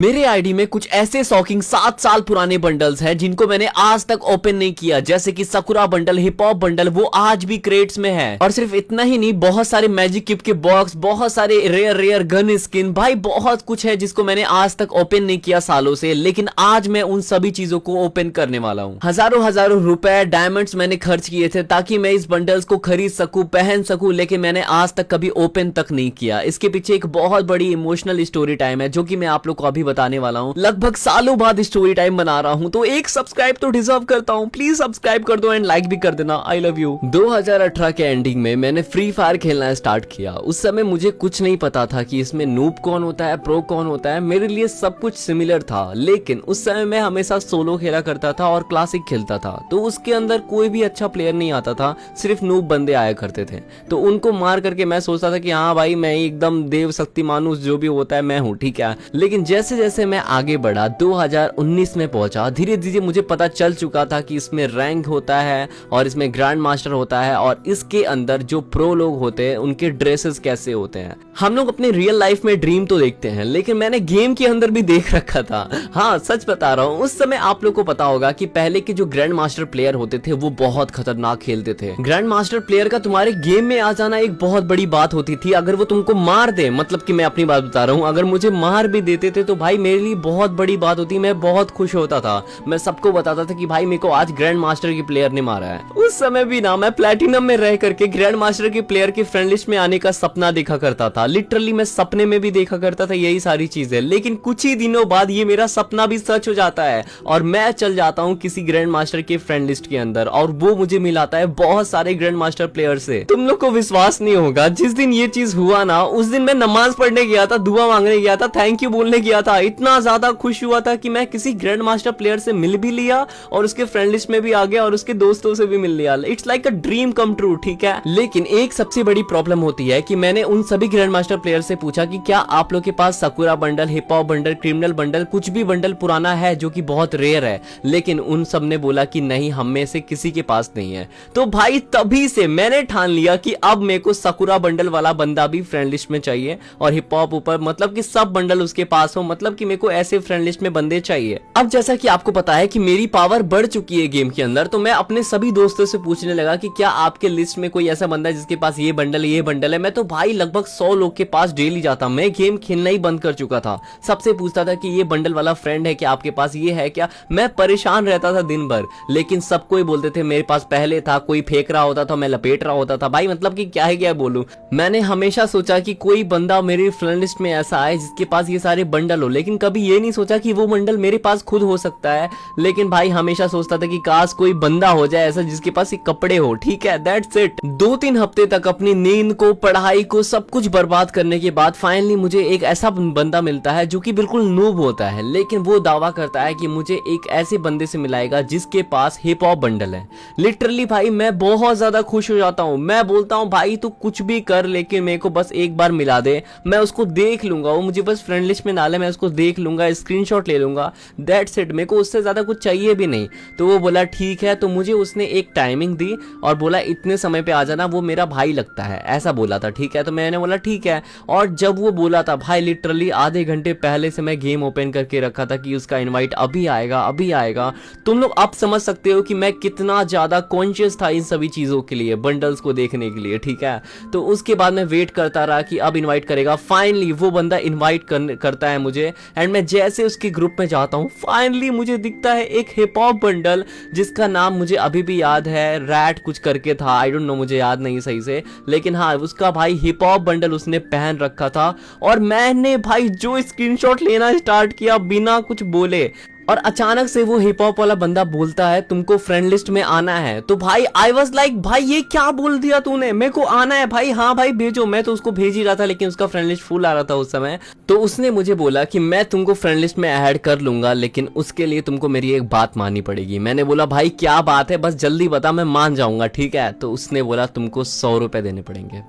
मेरे आईडी में कुछ ऐसे शॉकिंग 7 साल पुराने बंडल्स हैं जिनको मैंने आज तक ओपन नहीं किया, जैसे कि sakura bundle, hip hop bundle, वो आज भी क्रेट्स में है। और सिर्फ इतना ही नहीं, बहुत सारे मैजिक किप के बॉक्स, बहुत सारे रेयर गन स्किन, भाई बहुत कुछ है जिसको मैंने आज तक ओपन नहीं किया सालों से, लेकिन आज मैं उन सभी चीजों को ओपन करने वाला हूँ। हजारों रुपए डायमंड्स मैंने खर्च किए थे ताकि मैं इस बंडल्स को खरीद सकूं, पहन सकूं, लेकिन मैंने आज तक कभी ओपन तक नहीं किया। इसके पीछे एक बहुत बड़ी इमोशनल स्टोरी टाइम है जो कि मैं आप लोग को अभी बताने वाला हूं। लगभग सालों बाद स्टोरी टाइम बना रहा हूं, तो एक सब्सक्राइब तो डिजर्व करता हूं। प्लीज सब्सक्राइब कर दो एंड लाइक भी कर देना। आई लव यू। 2018 के एंडिंग में मैंने फ्री फायर खेलना स्टार्ट किया। उस समय मुझे कुछ नहीं पता था कि इसमें नूब कौन होता है, प्रो कौन होता है। मेरे लिए सब कुछ सिमिलर था, लेकिन उस समय मैं हमेशा सोलो खेला करता था और क्लासिक खेलता था, तो उसके अंदर कोई भी अच्छा प्लेयर नहीं आता था, सिर्फ नूब बंदे आया करते थे। तो उनको मार करके मैं सोचता था कि हाँ भाई, मैं एकदम देव शक्तिमान हूं, जो भी होता है मैं हूं, ठीक है। लेकिन जैसे जैसे मैं आगे बढ़ा, 2019 में पहुंचा, धीरे धीरे मुझे पता चल चुका था कि इसमें रैंक होता है और इसमें ग्रैंड मास्टर होता है, और इसके अंदर जो प्रो लोग होते हैं उनके ड्रेसेस कैसे होते हैं। हम लोग अपने रियल लाइफ में ड्रीम तो देखते हैं, लेकिन मैंने गेम के अंदर भी देख रखा था। हाँ, सच बता रहा हूँ। उस समय आप लोग को पता होगा कि पहले के जो ग्रैंड मास्टर प्लेयर होते थे वो बहुत खतरनाक खेलते थे। ग्रैंड मास्टर प्लेयर का तुम्हारे गेम में आ जाना एक बहुत बड़ी बात होती थी। अगर वो तुमको मार दे, मतलब कि मैं अपनी बात बता रहा हूँ, अगर मुझे मार भी देते थे तो भाई मेरे लिए बहुत बड़ी बात होती। मैं बहुत खुश होता था, मैं सबको बताता था कि भाई मेरे को आज ग्रैंड मास्टर की प्लेयर ने मारा है। उस समय भी ना मैं प्लैटिनम में रह करके ग्रैंड मास्टर के प्लेयर की फ्रेंड लिस्ट में आने का सपना देखा करता था। लिटरली मैं सपने में भी देखा करता था यही सारी चीजें, लेकिन कुछ ही दिनों बाद ये मेरा सपना भी सच हो जाता है और मैं चल जाता हूँ किसी ग्रैंड मास्टर के फ्रेंड लिस्ट के अंदर, और वो मुझे मिलाता है बहुत सारे ग्रैंड मास्टर प्लेयर से। तुम लोग को विश्वास नहीं होगा, जिस दिन ये चीज हुआ ना, उस दिन मैं नमाज पढ़ने गया था, दुआ मांगने गया था, थैंक यू बोलने गया था। इतना ज्यादा खुश हुआ था कि मैं किसी ग्रैंड मास्टर प्लेयर से मिल भी लिया और उसके फ्रेंड लिस्ट में भी आ गया और उसके दोस्तों से भी मिल लिया। It's like a dream come true, ठीक है। लेकिन एक सबसे बड़ी प्रॉब्लम होती है कि मैंने उन सभी ग्रैंड मास्टर प्लेयर से पूछा कि क्या आप लोग के पास Sakura bundle, hip hop bundle, criminal bundle, कुछ भी बंडल पुराना है जो कि बहुत रेयर है, लेकिन उन सब ने बोला कि नहीं, हम में से किसी के पास नहीं है। तो भाई तभी से मैंने ठान लिया कि अब मेरे को सकुरा बंडल वाला बंदा भी फ्रेंड लिस्ट में चाहिए और हिप हॉप ऊपर, मतलब कि सब बंडल उसके पास हो, मतलब कि मेरे को ऐसे फ्रेंड लिस्ट में बंदे चाहिए। अब जैसा कि आपको पता है कि मेरी पावर बढ़ चुकी है गेम के अंदर, तो मैं अपने सभी दोस्तों से पूछने लगा कि क्या आपके लिस्ट में कोई ऐसा बंदा है जिसके पास ये बंडल है। मैं तो भाई लगभग 100 लोग के पास डेली जाता। मैं गेम खेलना ही बंद कर चुका था, सबसे पूछता था कि ये बंडल वाला फ्रेंड है क्या आपके पास, ये है क्या। मैं परेशान रहता था दिन भर, लेकिन सब कोई बोलते थे मेरे पास पहले था। कोई फेंक रहा होता था, मैं लपेट रहा होता था। भाई मतलब कि क्या बोलूं। मैंने हमेशा सोचा कि कोई बंदा मेरी फ्रेंड लिस्ट में ऐसा आए जिसके पास ये सारे बंडल हो, लेकिन कभी ये नहीं सोचा कि वो बंडल मेरे पास खुद हो सकता है। लेकिन भाई हमेशा सोचता था कि काश कोई बंदा हो जाए ऐसा जिसके पास ये कपड़े हो, ठीक है। That's it. 2-3 हफ्ते तक अपनी नींद को, पढ़ाई को, सब कुछ बर्बाद करने के बाद फाइनली मुझे एक ऐसा बंदा मिलता है जो कि बिल्कुल नूब होता है, लेकिन वो दावा करता है कि मुझे एक ऐसे बंदे से मिलाएगा जिसके पास हिप हॉप बंडल है। लिटरली भाई मैं बहुत ज्यादा खुश हो जाता हूँ। मैं बोलता हूँ भाई तू कुछ भी कर, लेकिन मेरे को बस एक बार मिला दे, मैं उसको देख लूंगा। वो मुझे बस फ्रेंड लिस्ट में डाले, मैं उसको देख लूंगा, स्क्रीनशॉट ले लूंगा। That's it. मेरे को उससे ज्यादा कुछ चाहिए भी नहीं। तो वो बोला ठीक है। तो मुझे उसने एक टाइमिंग दी और बोला इतने समय पे आ जाना, वो मेरा भाई लगता है, ऐसा बोला था, ठीक है। तो मैंने बोला ठीक है। और जब वो बोला था भाई, लिटरली आधे घंटे पहले से मैं गेम ओपन करके रखा था कि उसका इनवाइट अभी आएगा, अभी आएगा। तुम लोग अब समझ सकते हो कि मैं कितना ज्यादा कॉन्शियस था इन सभी चीजों के लिए, बंडल्स को देखने के लिए, ठीक है। तो उसके बाद मैं वेट करता रहा कि अब इनवाइट करेगा। फाइनली वो बंदा इनवाइट करता है मुझे, एंड मैं जैसे उसके ग्रुप में जाता हूँ, फाइनली मुझे दिखता है एक हिप हॉप बंडल जिसका नाम मुझे अभी भी याद है, रैट कुछ करके था। आई डोंट नो, मुझे याद नहीं सही से, लेकिन हाँ उसका भाई हिप हॉप बंडल उसने पहन रखा था। और मैंने भाई जो स्क्रीनशॉट लेना स्टार्ट किया बिना कुछ बोले, और अचानक से वो हिप हॉप वाला बंदा बोलता है तुमको फ्रेंड लिस्ट में आना है। तो भाई आई वाज लाइक भाई ये क्या बोल दिया तूने, मेरे को आना है भाई। हाँ भाई भेजो। मैं तो उसको भेज ही रहा था, लेकिन उसका फ्रेंड लिस्ट फुल आ रहा था उस समय। तो उसने मुझे बोला कि मैं तुमको फ्रेंड लिस्ट में ऐड कर लूंगा, लेकिन उसके लिए तुमको मेरी एक बात माननी पड़ेगी। मैंने बोला भाई क्या बात है, बस जल्दी बता, मैं मान जाऊंगा, ठीक है। तो उसने बोला तुमको 100 रुपए देने पड़ेंगे।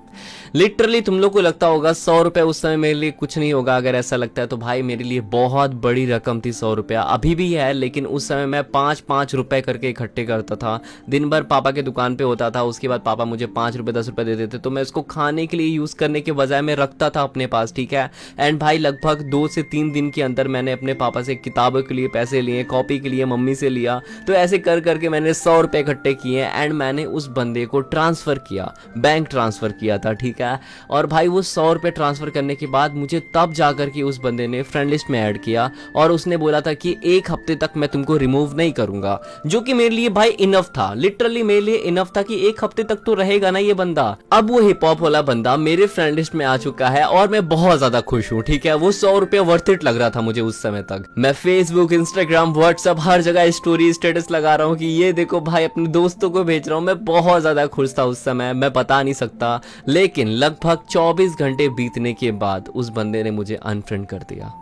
लिटरली तुम लोग को लगता होगा 100 रुपए उस समय मेरे लिए कुछ नहीं होगा, अगर ऐसा लगता है तो भाई मेरे लिए बहुत बड़ी रकम थी 100 रुपया, अभी भी है, लेकिन उस समय मैं 5-5 रुपए करके इकट्ठे करता था। दिन भर पापा के दुकान पे होता था, उसके बाद पापा मुझे 5 रुपए 10 रुपए दे देते, तो मैं उसको खाने के लिए यूज करने के बजाय मैं रखता था अपने पास, ठीक है। एंड भाई लगभग 2 से 3 दिन के अंदर मैंने अपने पापा से किताबों के लिए पैसे लिए, कॉपी के लिए मम्मी से लिया, तो ऐसे कर करके मैंने 100 रुपए इकट्ठे किए एंड मैंने उस बंदे को ट्रांसफर किया, बैंक ट्रांसफर किया था, ठीक है। और भाई वो 100 रुपए ट्रांसफर करने के बाद मुझे तब जाकर के उस बंदे ने फ्रेंड लिस्ट में ऐड किया और उसने बोला था कि 1 हफ्ते तक मैं तुमको रिमूव नहीं करूंगा, जो कि मेरे लिए भाई इनफ था, लिटरली मेरे लिए इनफ था कि 1 हफ्ते तक तो रहेगा ना ये बंदा। अब वो हिप हॉप वाला बंदा मेरे फ्रेंड लिस्ट में आ चुका है और मैं बहुत ज्यादा खुश हूँ, ठीक है। वो 100 रुपए वर्थ इट लग रहा था मुझे उस समय तक। मैं फेसबुक, इंस्टाग्राम, व्हाट्सएप हर जगह स्टोरी स्टेटस लगा रहा हूँ कि ये देखो भाई अपने दोस्तों को भेज रहा हूँ। मैं बहुत ज्यादा खुश था उस समय, मैं बता नहीं सकता। लेकिन लगभग 24 घंटे बीतने के बाद उस बंदे ने मुझे अनफ्रेंड कर दिया।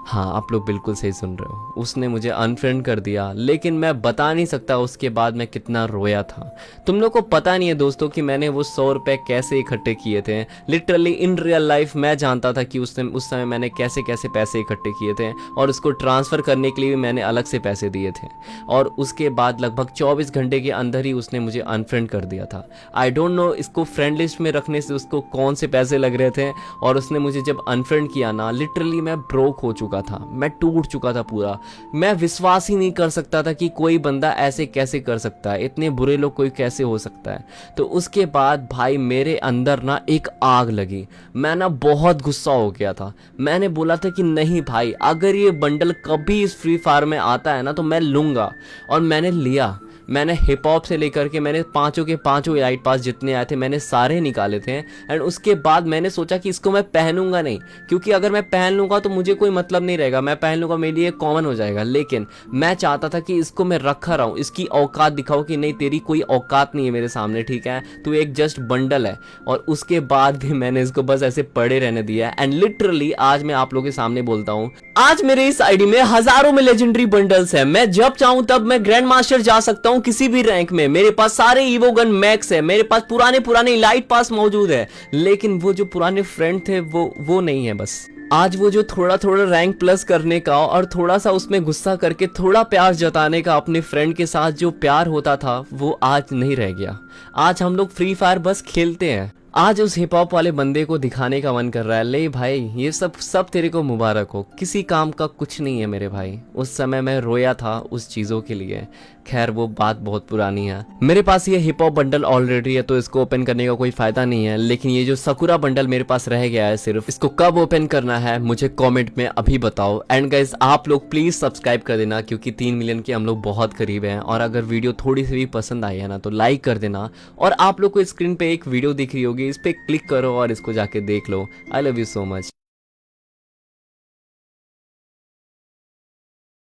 हाँ, आप लोग बिल्कुल सही सुन रहे हो, उसने मुझे अनफ्रेंड कर दिया। लेकिन मैं बता नहीं सकता उसके बाद मैं कितना रोया था। तुम लोग को पता नहीं है दोस्तों कि मैंने वो 100 रुपए कैसे इकट्ठे किए थे। लिटरली इन रियल लाइफ मैं जानता था कि उस समय मैंने कैसे कैसे पैसे इकट्ठे किए थे और उसको ट्रांसफ़र करने के लिए भी मैंने अलग से पैसे दिए थे। और उसके बाद लगभग 24 घंटे के अंदर ही उसने मुझे अनफ्रेंड कर दिया था। आई डोंट नो इसको फ्रेंड लिस्ट में रखने से उसको कौन से पैसे लग रहे थे। और उसने मुझे जब अनफ्रेंड किया ना, लिटरली मैं ब्रोक हो चुका था, मैं टूट चुका था पूरा। मैं विश्वास ही नहीं कर सकता था कि कोई बंदा ऐसे कैसे कर सकता है, इतने बुरे लोग कोई कैसे हो सकता है। तो उसके बाद भाई मेरे अंदर ना एक आग लगी, मैं ना बहुत गुस्सा हो गया था। मैंने बोला था कि नहीं भाई, अगर ये बंडल कभी इस फ्री फायर में आता है ना तो मैं लूंगा। और मैंने लिया। मैंने हिप हॉप से लेकर के मैंने पांचों के पांचों एलाइट पास जितने आए थे मैंने सारे निकाले थे। एंड उसके बाद मैंने सोचा कि इसको मैं पहनूंगा नहीं, क्योंकि अगर मैं पहन लूंगा तो मुझे कोई मतलब नहीं रहेगा, मैं पहन लूंगा मेरे लिए कॉमन हो जाएगा। लेकिन मैं चाहता था कि इसको मैं रखा रहूं, इसकी औकात दिखाओ कि नहीं तेरी कोई औकात नहीं है मेरे सामने, ठीक है, तू एक जस्ट बंडल है। और उसके बाद भी मैंने इसको बस ऐसे पड़े रहने दिया। एंड लिटरली आज मैं आप लोगों के सामने बोलता हूँ, आज मेरे इस आईडी में हजारों में लेजेंडरी बंडल्स है। मैं जब चाहूं तब मैं ग्रैंड मास्टर जा सकता हूं किसी भी रैंक में। मेरे पास सारे ईवो गन मैक्स है, मेरे पास पुराने इलाइट पास मौजूद है। लेकिन वो जो पुराने फ्रेंड थे वो नहीं है। बस आज वो जो थोड़ा रैंक प्लस करने का और थोड़ा सा उसमें गुस्सा करके थोड़ा प्यार जताने का अपने फ्रेंड के साथ जो प्यार होता था वो आज नहीं रह गया। आज हम लोग फ्री फायर बस खेलते हैं। आज उस हिप हॉप वाले बंदे को दिखाने का मन कर रहा है, ले भाई ये सब तेरे को मुबारक हो, किसी काम का कुछ नहीं है मेरे भाई। उस समय मैं रोया था उस चीज़ों के लिए। खैर वो बात बहुत पुरानी है। मेरे पास ये हिप हॉप बंडल ऑलरेडी है तो इसको ओपन करने का कोई फायदा नहीं है। लेकिन ये जो सकुरा बंडल मेरे पास रह गया है, सिर्फ इसको कब ओपन करना है मुझे कमेंट में अभी बताओ। एंड गाइस आप लोग प्लीज सब्सक्राइब कर देना, क्योंकि 3 मिलियन के हम लोग बहुत करीब हैं। और अगर वीडियो थोड़ी सी भी पसंद आई है ना तो लाइक कर देना। और आप लोग को स्क्रीन पे एक वीडियो दिख रही होगी, इस पे क्लिक करो और इसको जाके देख लो। I love you so much.